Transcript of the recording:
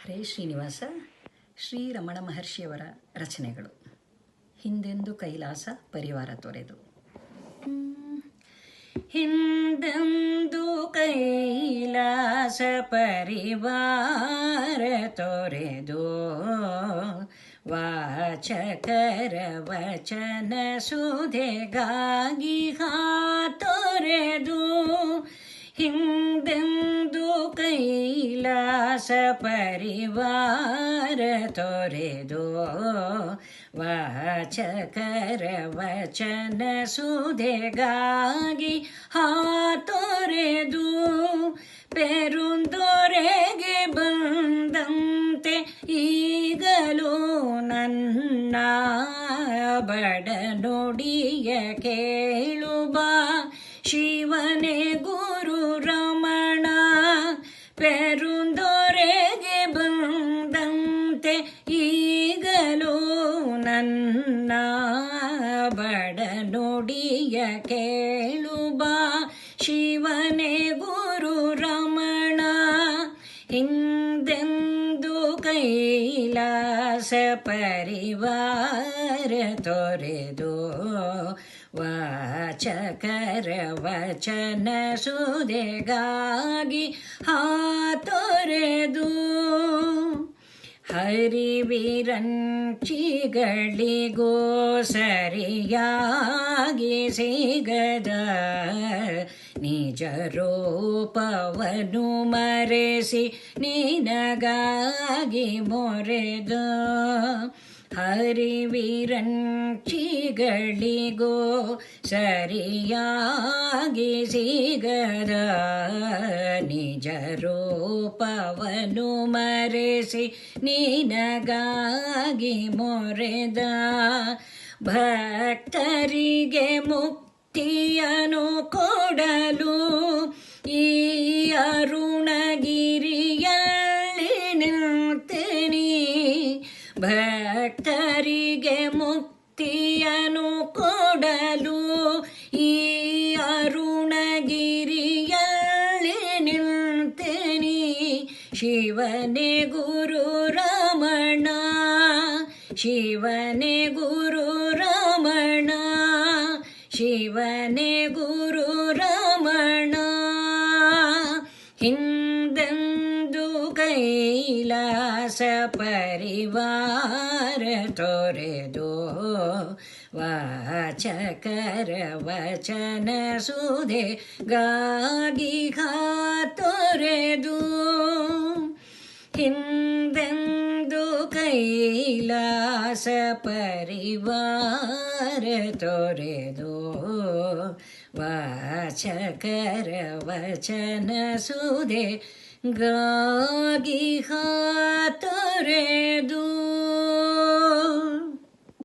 ಹರೇ ಶ್ರೀನಿವಾಸ ಶ್ರೀ ರಮಣ ಮಹರ್ಷಿಯವರ ರಚನೆಗಳು. ಹಿಂದೆಂದು ಕೈಲಾಸ ಪರಿವಾರ ತೊರೆದು. ಹಿಂದೆಂದು ಕೈಲಾಸ ಪರಿವಾರ ತೊರೆದು ವಾಚಕರ ವಚನ ಸುಧೆಗಾಗಿ ತೊರೆದು. ಹಿಂದೆಂದು ಕೈಲಾಸ ಪರಿವಾರ ತೊರೆದು ವಾಚಕರ ವಚನ ಸುಧೆಗಾಗಿ ತೊರೆದು ಪೆರುಂದೊರೆಗೆ ಬಂದಂತೆ ಈಗಲೂ ನನ್ನ ಬಡನುಡಿಯ ಕೇಳು ಬಾ ಶಿವನೇ ಗುರು ರಮಣ. ಪೆರುಂದೊರೆಗೆ ಬಂದಂತೆ ಈಗಲೂ ನನ್ನ ಬಡನುಡಿಯ ಕೇಳು ಬಾ ಶಿವನೇ ಗುರು ರಮಣ. ಹಿಂದೆಂದು ಕೈಲಾಸ ಪರಿವಾರ ತೊರೆದು ವಾಚಕರ ವಚನ ಸುಧೆಗಾಗಿ ತೊರೆದು. ಹರಿವಿರಂಚಿಗಳಿಗೋ ಸರಿಯಾಗಿ ಸಿಗದ ನಿಜ ರೂಪವನ್ನು ಮರೆಸಿ ನಿನಗಾಗಿ ಮೊರೆದ. ಹರಿವಿರಂಚಿಗಳಿಗೋ ಸರಿಯಾಗಿ ಸಿಗದ ನಿಜ ರೂಪವನ್ನು ಮರೆಸಿ ನಿನಗಾಗಿ ಮೊರೆದ. ಭಕ್ತರಿಗೆ ಮುಕ್ತಿಯನ್ನು ಕೊಡಲು ಈ ಅರುಣಗಿರಿಯಲ್ಲಿ ನಿಲ್ತೇನೆ. ಭಕ್ತರಿಗೆ ಮುಕ್ತಿಯನ್ನು ಕೊಡಲು ಈ ಅರುಣಗಿರಿಯಲ್ಲಿ ನಿಲ್ತೇನೆ. ಶಿವನೇ ಗುರು ರಮಣ, ಶಿವನೇ ಗುರು ರಮಣ, ಶಿವನೇ ಗುರು ರಮಣ. ಹಿಂದೆಂದು ಕೈಲಾಸ ಪರಿವಾರ ತೊರೆದು ವಾಚಕರ ವಚನ ಸುಧೆಗಾಗಿ ತೊರೆದು. ಹಿಂದೆಂದು ಕೈಲಾಸ ಪರಿವಾರ ತೊರೆದು ವಾಚಕರ ವಚನ ಸುಧೆಗಾಗಿ ತೊರೆದು.